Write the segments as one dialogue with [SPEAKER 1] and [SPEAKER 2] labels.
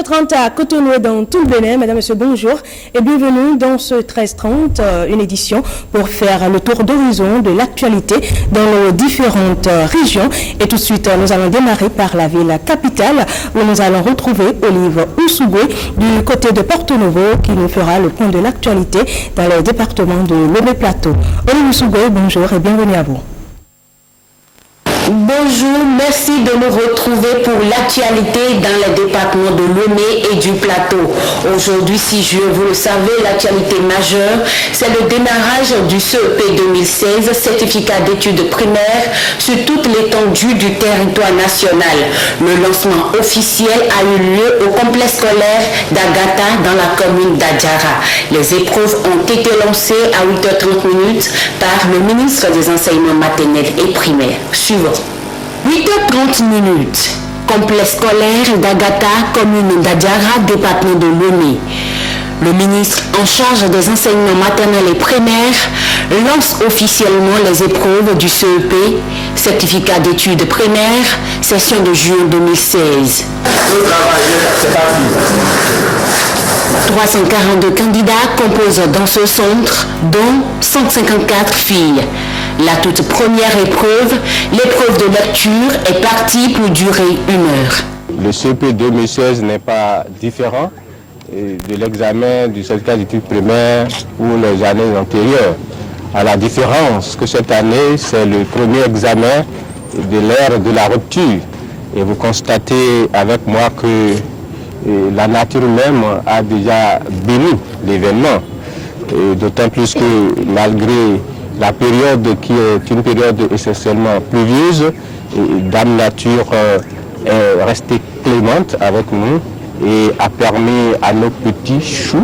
[SPEAKER 1] 13h30 à Cotonou et dans tout le Bénin. Mesdames et messieurs, bonjour et bienvenue dans ce 13h30, une édition pour faire le tour d'horizon de l'actualité dans nos différentes régions. Et tout de suite, nous allons démarrer par la ville capitale où nous allons retrouver Olive Oussougoué du côté de Porto Novo qui nous fera le point de l'actualité dans le département de Lomé-Plateau. Olive Oussougoué, bonjour et bienvenue à vous.
[SPEAKER 2] Bonjour, merci de nous retrouver pour l'actualité dans les départements de Lomé et du Plateau. Aujourd'hui, 6 juin, vous le savez, l'actualité majeure, c'est le démarrage du CEP 2016, certificat d'études primaires, sur toute l'étendue du territoire national. Le lancement officiel a eu lieu au complexe scolaire d'Agata dans la commune d'Adjara. Les épreuves ont été lancées à 8h30 par le ministre des Enseignements maternels et primaires. Suivant. 8h30, complexe scolaire d'Agata, commune d'Adjara, département de Lomé. Le ministre en charge des enseignements maternels et primaires lance officiellement les épreuves du CEP, certificat d'études primaires, session de juin 2016. 342 candidats composent dans ce centre, dont 154 filles. La toute première épreuve, l'épreuve de lecture, est partie pour durer 1 heure.
[SPEAKER 3] Le CEP 2016 n'est pas différent de l'examen du certificat d'études primaires ou les années antérieures. À la différence que cette année, c'est le premier examen de l'ère de la rupture. Et vous constatez avec moi que la nature même a déjà béni l'événement. D'autant plus que malgré la période qui est une période essentiellement pluvieuse, Dame Nature est restée clémente avec nous et a permis à nos petits choux,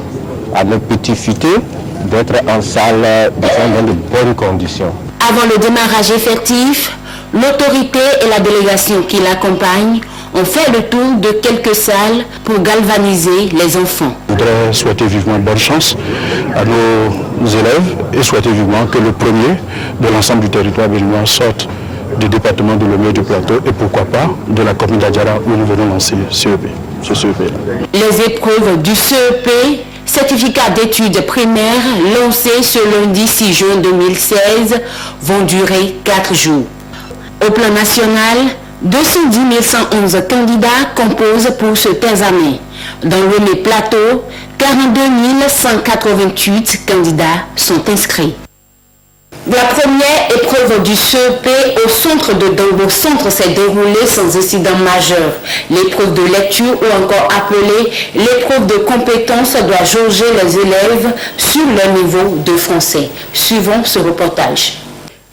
[SPEAKER 3] à nos petits futés d'être en salle dans de bonnes conditions.
[SPEAKER 2] Avant le démarrage effectif, l'autorité et la délégation qui l'accompagnent ont fait le tour de quelques salles pour galvaniser les enfants.
[SPEAKER 4] Je voudrais souhaiter vivement bonne chance à nos élèves et souhaiter vivement que le premier de l'ensemble du territoire béninois sorte du département de Lomé et du Plateau et pourquoi pas de la commune d'Adjara où nous venons lancer ce CEP.
[SPEAKER 2] Les épreuves du CEP, certificat d'études primaires, lancées ce lundi 6 juin 2016, vont durer 4 jours. Au plan national, 210 111 candidats composent pour cet examen. Dans le Plateau, 42 188 candidats sont inscrits. La première épreuve du CEP au centre de Dambo Centre s'est déroulée sans incident majeur. L'épreuve de lecture ou encore appelée l'épreuve de compétence doit jauger les élèves sur leur niveau de français. Suivons ce reportage.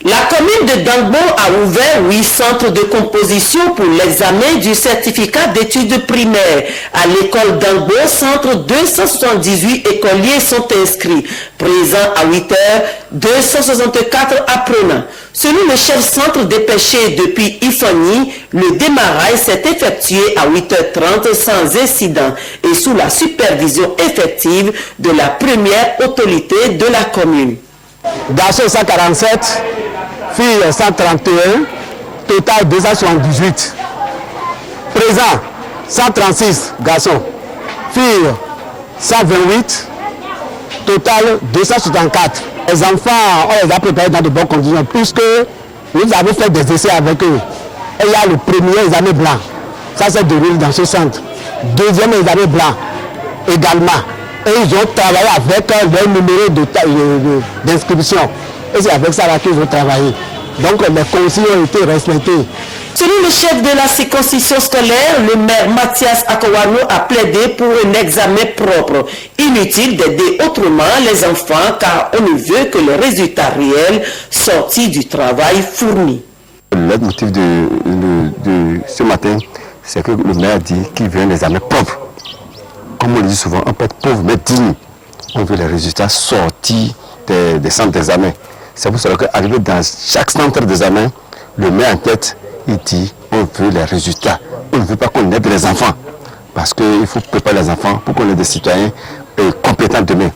[SPEAKER 5] La commune de Dambo a ouvert 8 centres de composition pour l'examen du certificat d'études primaires. À l'école Dambo, centre 278 écoliers sont inscrits. Présents à 8h, 264 apprenants. Selon le chef centre dépêché depuis Ifani, le démarrage s'est effectué à 8h30 sans incident et sous la supervision effective de la première autorité de la commune.
[SPEAKER 6] Garçons 147, filles 131, total 278. Présent 136 garçons, filles 128, total 264. Les enfants, on les a préparés dans de bonnes conditions puisque nous avons fait des essais avec eux. Et il y a le premier examen blanc, ça s'est déroulé dans ce centre. Deuxième examen blanc également. Et ils ont travaillé avec leur numéro d'inscription. Et c'est avec ça qu'ils ont travaillé. Donc les consignes ont été respectées.
[SPEAKER 5] Selon le chef de la circonscription scolaire, le maire Mathias Akowano a plaidé pour un examen propre. Inutile d'aider autrement les enfants car on ne veut que le résultat réel sorti du travail fourni.
[SPEAKER 4] Le motif de ce matin, c'est que le maire dit qu'il veut un examen propre. Comme on le dit souvent, on peut être pauvre mais digne. On veut les résultats sortis des centres d'examen. C'est pour cela qu'arrivé dans chaque centre d'examen, le maire en tête, il dit on veut les résultats. On ne veut pas qu'on aide les enfants. Parce qu'il faut préparer les enfants pour qu'on ait des citoyens compétents demain.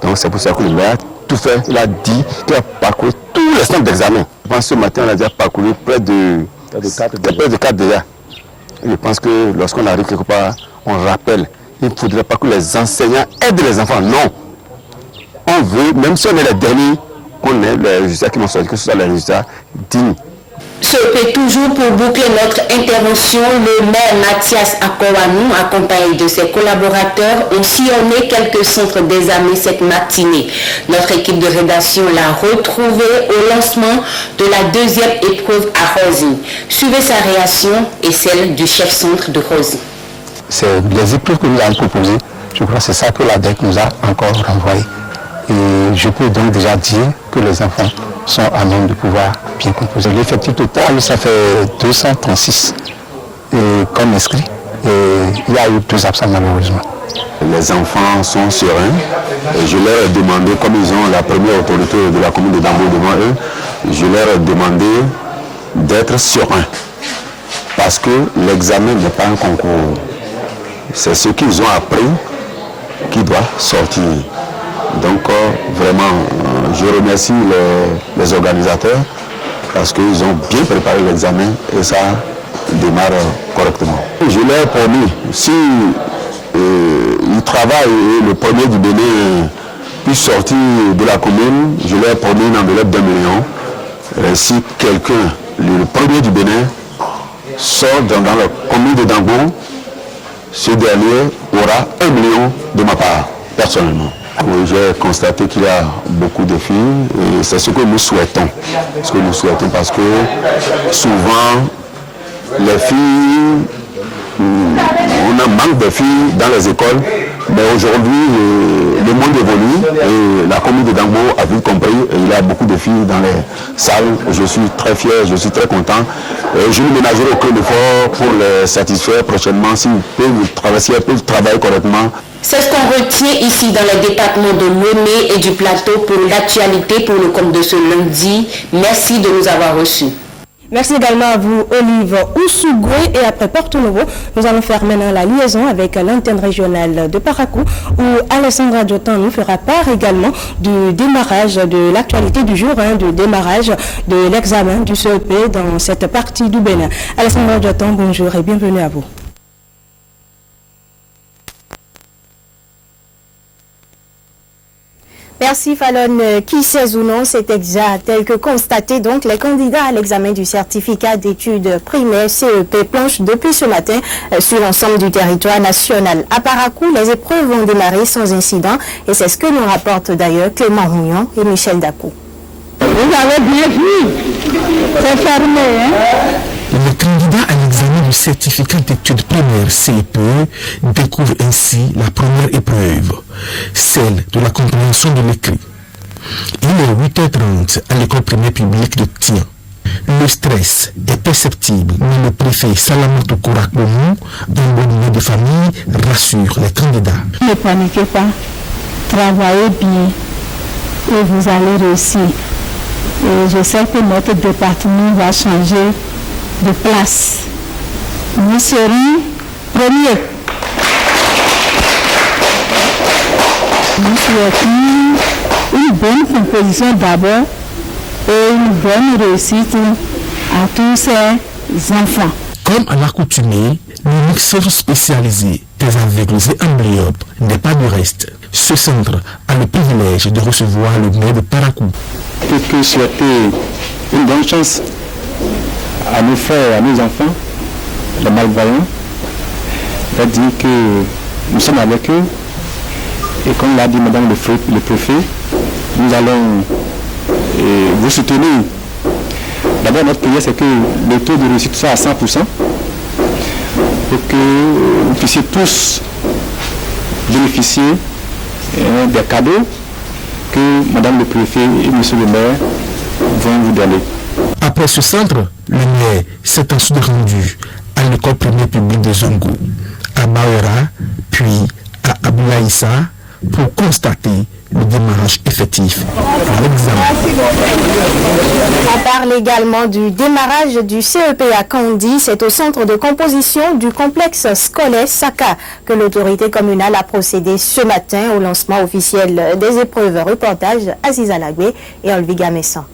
[SPEAKER 4] Donc c'est pour ça que le maire a tout fait. Il a dit qu'il a parcouru tous les centres d'examen. Je pense que ce matin, on a déjà parcouru près de 4 déjà. Je pense que lorsqu'on arrive quelque part, on rappelle. Il ne faudrait pas que les enseignants aident les enfants. Non. On veut, même si on est les derniers, qu'on ait les résultats qui vont sortir, que ce soit les résultats dignes.
[SPEAKER 2] CEP toujours pour boucler notre intervention, le maire Mathias Akowanou, accompagné de ses collaborateurs, ont sillonné quelques centres d'examen cette matinée. Notre équipe de rédaction l'a retrouvé au lancement de la deuxième épreuve à Rosie. Suivez sa réaction et celle du chef centre de Rosie.
[SPEAKER 7] C'est les épreuves que nous avons proposées. Je crois que c'est ça que la DEC nous a encore renvoyé. Et je peux donc déjà dire que les enfants sont à même de pouvoir bien composer. L'effectif total, ça fait 236 comme inscrits. Et il y a eu 2 absents malheureusement.
[SPEAKER 4] Les enfants sont sereins. Et je leur ai demandé, comme ils ont la première autorité de la commune de Dambo devant eux, je leur ai demandé d'être sereins. Parce que l'examen n'est pas un concours. C'est ce qu'ils ont appris qui doit sortir. Donc vraiment, je remercie les organisateurs parce qu'ils ont bien préparé l'examen et ça démarre correctement. Je leur ai promis, si ils travaillent et le premier du Bénin puisse sortir de la commune, je leur ai promis une enveloppe d'1 million. Si quelqu'un, le premier du Bénin, sort dans la commune de Dambo, ce dernier aura 1 million de ma part, personnellement. Oui, j'ai constaté qu'il y a beaucoup de filles et c'est ce que nous souhaitons. Ce que nous souhaitons parce que souvent, les filles, on a manque de filles dans les écoles, mais aujourd'hui, le monde évolue et la commune de Dambo a vite compris et il y a beaucoup de filles dans les salles. Je suis très fier, je suis très content. Et je ne ménagerai aucun effort pour les satisfaire prochainement s'ils peuvent travailler correctement.
[SPEAKER 2] C'est ce qu'on retient ici dans les départements de Lomé et du Plateau pour l'actualité pour le compte de ce lundi. Merci de nous avoir reçus.
[SPEAKER 1] Merci également à vous, Olive Ousougoué. Et après Porto Novo, nous allons faire maintenant la liaison avec l'antenne régionale de Parakou, où Alessandra Djotan nous fera part également du démarrage de l'actualité du jour, du démarrage de l'examen du CEP dans cette partie du Bénin. Alessandra Djotan, bonjour et bienvenue à vous.
[SPEAKER 8] Merci Fallon. Qui sait ou non, c'est exact. Tel que constaté, donc, les candidats à l'examen du certificat d'études primaires CEP planchent depuis ce matin sur l'ensemble du territoire national. À Parakou, les épreuves vont démarrer sans incident et c'est ce que nous rapportent d'ailleurs Clément Rouillon et Michel Dacou.
[SPEAKER 9] Vous avez bien vu, c'est fermé, hein?
[SPEAKER 10] Le candidat à l'examen du certificat d'études primaires CEP découvre ainsi la première épreuve, celle de la compréhension de l'écrit. Il est 8h30 à l'école primaire publique de Tian. Le stress est perceptible, mais le préfet Salamatou Kourakboumou, d'un bon niveau de famille, rassure les candidats.
[SPEAKER 9] Ne paniquez pas, travaillez bien et vous allez réussir. Et je sais que notre département va changer de place. Nous serons premiers. Nous souhaitons une bonne composition d'abord et une bonne réussite à tous ces enfants.
[SPEAKER 10] Comme à l'accoutumée, le mixeur spécialisé des aveugles et amblyopes n'est pas du reste. Ce centre a le privilège de recevoir le maire de Parakou.
[SPEAKER 7] Que souhaiter une bonne chance à nos frères, à nos enfants, les malvoyants, c'est-à-dire que nous sommes avec eux et comme l'a dit Madame le préfet, nous allons vous soutenir. D'abord, notre prière, c'est que le taux de réussite soit à 100% pour que vous puissiez tous bénéficier des cadeaux que Madame le préfet et Monsieur le maire vont vous donner.
[SPEAKER 10] Après ce centre, le maire s'est ensuite rendu à l'école primaire publique de Zongo, à Maora, puis à Aboulaïssa, pour constater le démarrage effectif de l'examen.
[SPEAKER 8] On parle également du démarrage du CEP à Kandi. C'est au centre de composition du complexe scolaire Saka que l'autorité communale a procédé ce matin au lancement officiel des épreuves. Reportage Aziza Lagwe et Olviga Messan.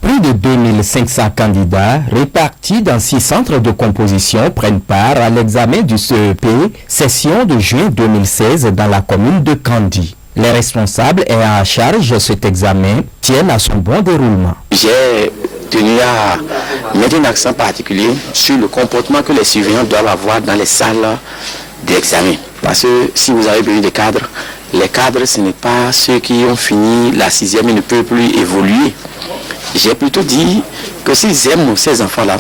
[SPEAKER 10] Plus
[SPEAKER 11] de 2500 candidats répartis dans 6 centres de composition prennent part à l'examen du CEP, session de juin 2016 dans la commune de Kandi. Les responsables ayant à charge cet examen tiennent à son bon déroulement.
[SPEAKER 12] J'ai tenu à mettre un accent particulier sur le comportement que les surveillants doivent avoir dans les salles d'examen. Parce que si vous avez besoin de cadres, les cadres, ce n'est pas ceux qui ont fini la 6e et ne peuvent plus évoluer. J'ai plutôt dit que s'ils aiment ces enfants-là,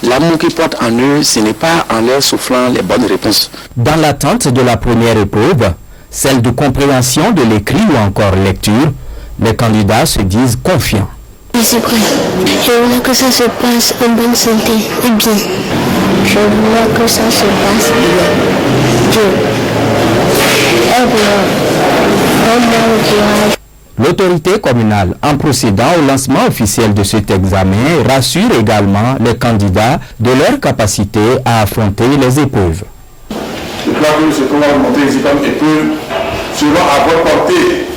[SPEAKER 12] l'amour qu'ils portent en eux, ce n'est pas en leur soufflant les bonnes réponses.
[SPEAKER 11] Dans l'attente de la première épreuve, celle de compréhension de l'écrit ou encore lecture, les candidats se disent confiants.
[SPEAKER 13] Je suis prêt. Je voulais que ça se passe en bonne santé et bien. Je voulais que ça se passe bien. Dieu, aide-moi. Donne-moi le courage.
[SPEAKER 11] L'autorité communale, en procédant au lancement officiel de cet examen, rassure également les candidats de leur capacité à affronter les épreuves.
[SPEAKER 14] Je crois que ce qu'on va montrer ici comme épreuve sera à votre portée.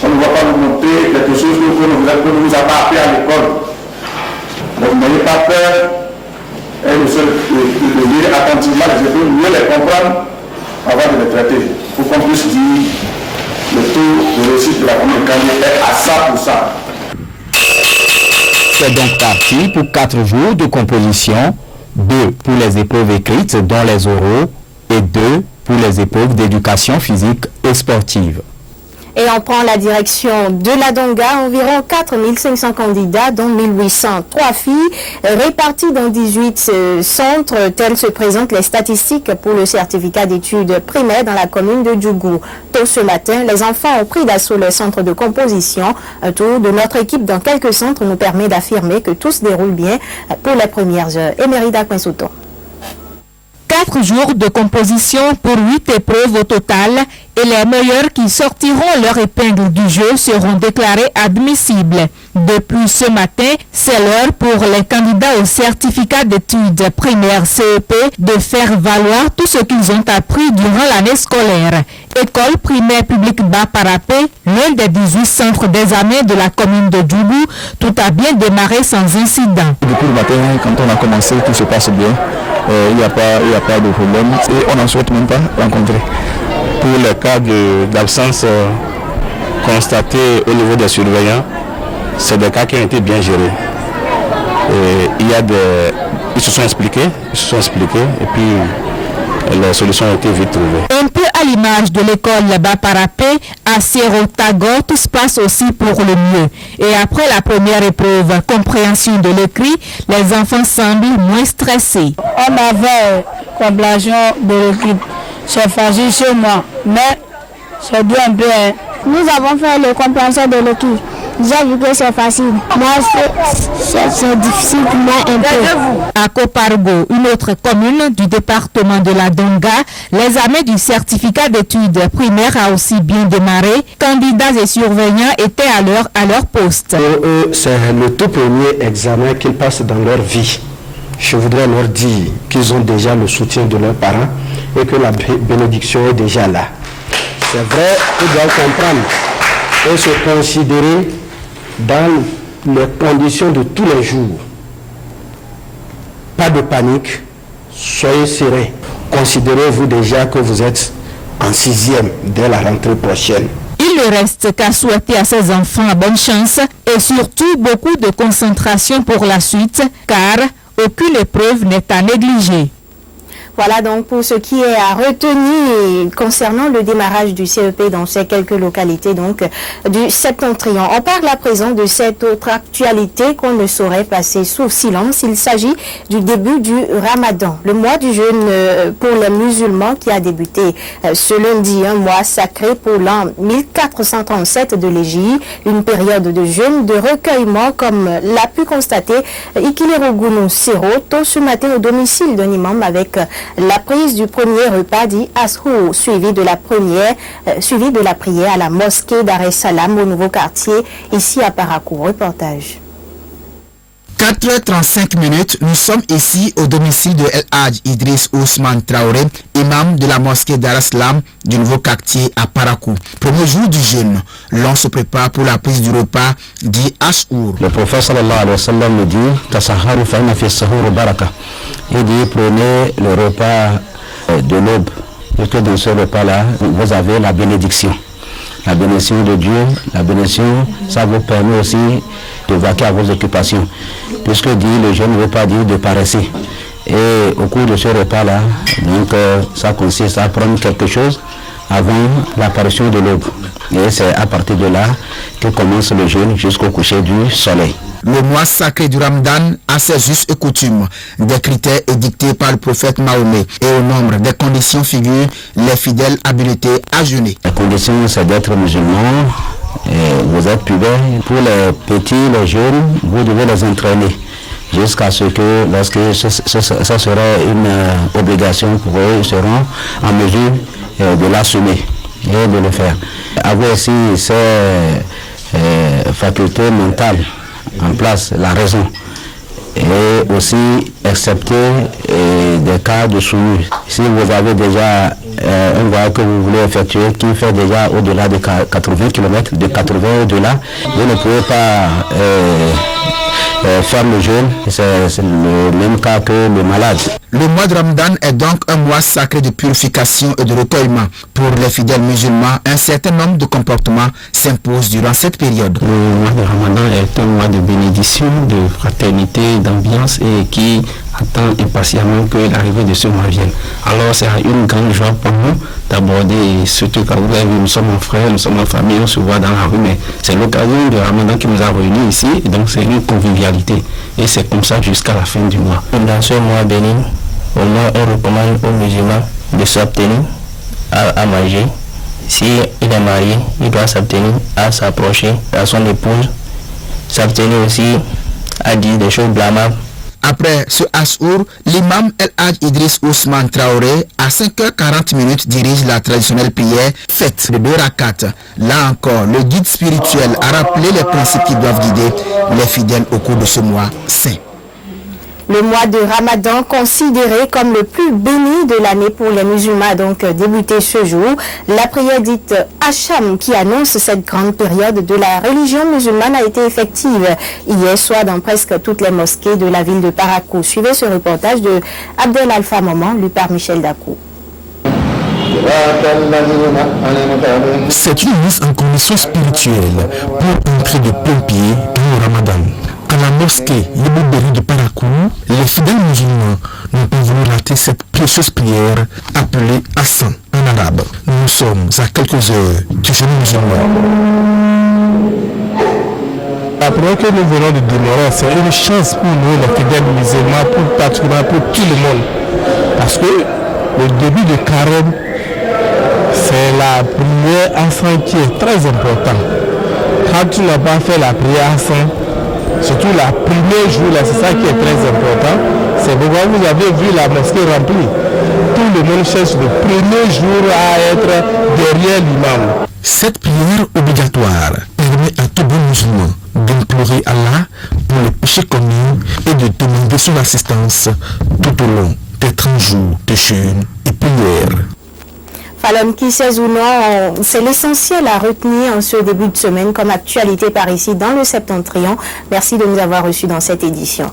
[SPEAKER 14] On ne va pas vous montrer quelque chose que ne vous a pas appris à l'école. Donc n'ayez pas peur et de lire attentivement les épreuves, mieux les comprendre avant de les traiter. Pour qu'on puisse dire le taux de réussite de la commune est à 100%.
[SPEAKER 11] C'est donc parti pour 4 jours de composition, 2 pour les épreuves écrites dont les oraux et 2 pour les épreuves d'éducation physique et sportive.
[SPEAKER 8] Et on prend la direction de la Donga, environ 4500 candidats, dont 1803 filles, réparties dans 18 centres. Telles se présentent les statistiques pour le certificat d'études primaires dans la commune de Djougou. Tôt ce matin, les enfants ont pris d'assaut le centre de composition. Un tour de notre équipe dans quelques centres nous permet d'affirmer que tout se déroule bien pour les premières heures. Emerida Quinsoto.
[SPEAKER 15] 4 jours de composition pour 8 épreuves au total et les meilleurs qui sortiront leur épingle du jeu seront déclarés admissibles. Depuis ce matin, c'est l'heure pour les candidats au certificat d'études primaires CEP de faire valoir tout ce qu'ils ont appris durant l'année scolaire. École primaire publique Baparapé, l'un des 18 centres d'examen de la commune de Djougou, tout a bien démarré sans incident.
[SPEAKER 7] Depuis le matin, quand on a commencé, tout se passe bien. Il n'y a pas de problème et on n'en souhaite même pas rencontrer. Pour les cas d'absence constatés au niveau des surveillants, c'est des cas qui ont été bien gérés. Et ils se sont expliqués et puis les solutions ont été vite trouvées.
[SPEAKER 15] Un peu à l'image de l'école Baparapé, à Sierra-Tago, tout se passe aussi pour le mieux. Et après la première épreuve, compréhension de l'écrit, les enfants semblent moins stressés.
[SPEAKER 9] On avait compréhension de l'équipe. C'est facile chez moi, mais c'est bien un peu.
[SPEAKER 13] Nous avons fait le compréhension de l'équipe. J'ai vu que c'est facile. Moi, c'est difficile pour moi un peu.
[SPEAKER 15] À Kopargo, une autre commune du département de la Donga, l'examen du certificat d'études primaires a aussi bien démarré. Candidats et surveillants étaient à leur poste.
[SPEAKER 6] Pour eux, c'est le tout premier examen qu'ils passent dans leur vie. Je voudrais leur dire qu'ils ont déjà le soutien de leurs parents et que la bénédiction est déjà là. C'est vrai qu'ils doivent comprendre et se considérer dans les conditions de tous les jours. Pas de panique, soyez sereins. Considérez-vous déjà que vous êtes en 6e dès la rentrée prochaine.
[SPEAKER 15] Il ne reste qu'à souhaiter à ces enfants bonne chance et surtout beaucoup de concentration pour la suite, car aucune épreuve n'est à négliger.
[SPEAKER 8] Voilà donc pour ce qui est à retenir concernant le démarrage du CEP dans ces quelques localités donc du Septentrion. On parle à présent de cette autre actualité qu'on ne saurait passer sous silence. Il s'agit du début du Ramadan, le mois du jeûne pour les musulmans qui a débuté ce lundi, un mois sacré pour l'an 1437 de l'Égypte, une période de jeûne, de recueillement comme l'a pu constater Ikilerogunu Sero tôt ce matin au domicile d'un imam avec la prise du premier repas dit Ashou, suivi de la prière à la mosquée d'Ar es Salam au nouveau quartier, ici à Parakou. Reportage.
[SPEAKER 10] 4h35, nous sommes ici au domicile de El Hadj Idriss Ousmane Traoré, imam de la mosquée Dar-es-Salam du nouveau quartier à Parakou. Premier jour du jeûne, l'on se prépare pour la prise du repas dit Ashour.
[SPEAKER 16] Le prophète sallallahu alayhi wa sallam nous dit Tasaharu fa inna fi sahur baraka. Il dit prenez le repas de l'aube, et que dans ce repas-là, vous avez la bénédiction. La bénédiction de Dieu, la bénédiction, ça vous permet aussi de vaquer à vos occupations. Puisque dit le jeûne ne veut pas dire de paresser. Et au cours de ce repas-là, donc ça consiste à prendre quelque chose avant l'apparition de l'aube. Et c'est à partir de là que commence le jeûne jusqu'au coucher du soleil.
[SPEAKER 10] Le mois sacré du Ramadan a ses us et coutumes, des critères édictés par le prophète Mahomet, et au nombre des conditions figurent les fidèles habilités à jeûner.
[SPEAKER 16] La condition, c'est d'être musulman, et vous êtes pubère. Pour les petits, les jeunes, vous devez les entraîner jusqu'à ce que, lorsque ça sera une obligation pour eux, ils seront en mesure de l'assumer et de le faire. Avoir aussi ces facultés mentales en place, la raison, et aussi accepter des cas de soumis. Si vous avez déjà un voyage que vous voulez effectuer qui fait déjà au-delà de 80 km, de 80 au-delà, vous ne pouvez pas faire le jeûne, c'est le même cas que le malade.
[SPEAKER 10] Le mois de Ramadan est donc un mois sacré de purification et de recueillement. Pour les fidèles musulmans, un certain nombre de comportements s'imposent durant cette période.
[SPEAKER 16] Le mois de Ramadan est un mois de bénédiction, de fraternité, d'ambiance et qui attend impatiemment que l'arrivée de ce mois vienne. Alors c'est une grande joie pour nous d'aborder, surtout quand vous avez vu, nous sommes en frères, nous sommes en famille, on se voit dans la rue, mais c'est l'occasion de Ramadan qui nous a réunis ici, et donc c'est une convivialité. Et c'est comme ça jusqu'à la fin du mois.
[SPEAKER 17] Dans ce mois béni, au moins on recommande aux musulmans de s'abstenir à manger. Si il est marié, il doit s'abstenir à s'approcher à son épouse, s'abstenir aussi à dire des choses blâmables.
[SPEAKER 10] Après ce Ashour, l'imam El Hadj Idriss Ousmane Traoré, à 5h40, dirige la traditionnelle prière faite de 2 rakats. Là encore, le guide spirituel a rappelé les principes qui doivent guider les fidèles au cours de ce mois saint.
[SPEAKER 8] Le mois de Ramadan, considéré comme le plus béni de l'année pour les musulmans, a donc débuté ce jour. La prière dite Hacham, qui annonce cette grande période de la religion musulmane, a été effective hier soir dans presque toutes les mosquées de la ville de Parakou. Suivez ce reportage de Abdel Alpha Maman, lu par Michel Dakou.
[SPEAKER 10] C'est une mise en condition spirituelle pour entrer de plein pied dans le Ramadan. À la mosquée Yebouberi de Parakou, les fidèles musulmans n'ont pas voulu rater cette précieuse prière appelée Hassan en arabe. Nous sommes à quelques heures du jeûne musulman.
[SPEAKER 18] La prière que nous venons de démorer, c'est une chance pour nous, les fidèles musulmans, particulièrement pour tout le monde. Parce que le début de Carême, c'est la prière Hassan qui est très importante. Quand tu n'as pas fait la prière Hassan, surtout la premier jour, là, c'est ça qui est très important. C'est pourquoi vous avez vu la mosquée remplie. Tout le monde cherche le premier jour à être derrière l'imam.
[SPEAKER 10] Cette prière obligatoire permet à tout bon musulman d'implorer Allah pour les péchés commis et de demander son assistance tout au long des 30 jours de jeûne et prière.
[SPEAKER 8] Falon, qui sait ou non, c'est l'essentiel à retenir en ce début de semaine comme actualité par ici dans le Septentrion. Merci de nous avoir reçus dans cette édition.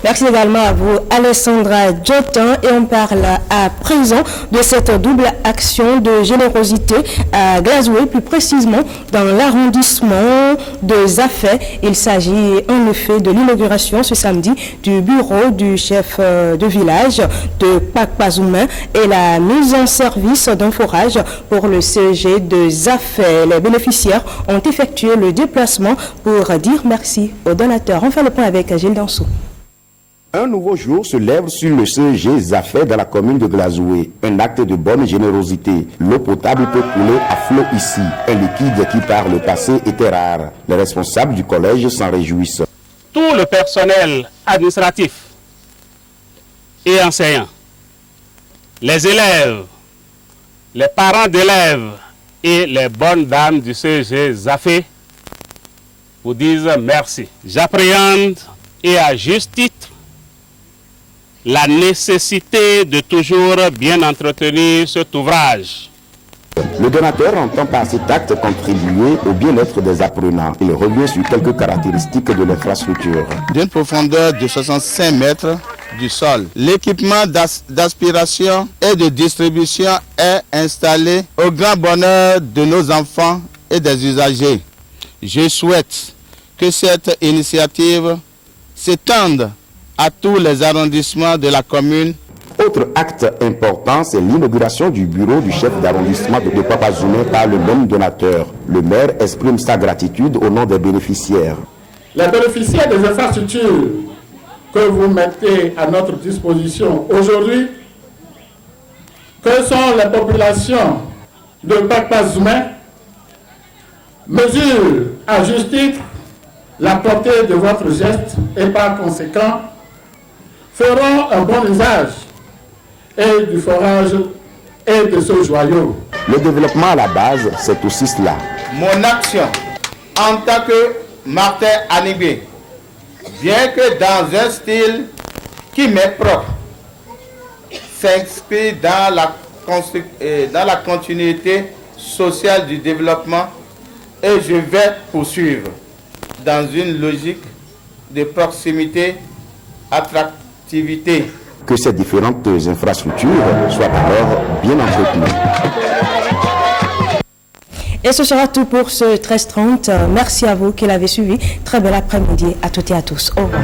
[SPEAKER 1] Merci également à vous, Alessandra Djotin, et on parle à présent de cette double action de générosité à Glazoué, plus précisément dans l'arrondissement de Zafé. Il s'agit en effet de l'inauguration ce samedi du bureau du chef de village de Pakpazoumen et la mise en service d'un forage pour le CEG de Zafé. Les bénéficiaires ont effectué le déplacement pour dire merci aux donateurs. On fait le point avec Gilles Dansou.
[SPEAKER 19] Un nouveau jour se lève sur le CEG Zafé dans la commune de Glazoué. Un acte de bonne générosité. L'eau potable peut couler à flot ici. Un liquide qui par le passé était rare. Les responsables du collège s'en réjouissent.
[SPEAKER 20] Tout le personnel administratif et enseignant, les élèves, les parents d'élèves et les bonnes dames du CEG Zafé vous disent merci. J'appréhende, et à juste titre, la nécessité de toujours bien entretenir cet ouvrage.
[SPEAKER 19] Le donateur entend par cet acte contribuer au bien-être des apprenants. Il revient sur quelques caractéristiques de l'infrastructure.
[SPEAKER 21] D'une profondeur de 65 mètres du sol, l'équipement d'aspiration et de distribution est installé au grand bonheur de nos enfants et des usagers. Je souhaite que cette initiative s'étende à tous les arrondissements de la commune.
[SPEAKER 19] Autre acte important, c'est l'inauguration du bureau du chef d'arrondissement de Papa-Zoumé par le même donateur. Le maire exprime sa gratitude au nom des bénéficiaires.
[SPEAKER 22] Les bénéficiaires des infrastructures que vous mettez à notre disposition aujourd'hui, que sont les populations de Papa-Zoumé, mesurent à juste titre la portée de votre geste et par conséquent feront un bon usage et du forage et de ce joyau.
[SPEAKER 19] Le développement à la base, c'est aussi cela.
[SPEAKER 21] Mon action en tant que Martin Anibé, bien que dans un style qui m'est propre, s'inscrit dans la continuité sociale du développement et je vais poursuivre dans une logique de proximité, attractivité.
[SPEAKER 19] Que ces différentes infrastructures soient alors bien entretenues.
[SPEAKER 1] Et ce sera tout pour ce 13h30. Merci à vous qui l'avez suivi. Très bel après-midi à toutes et à tous. Au revoir.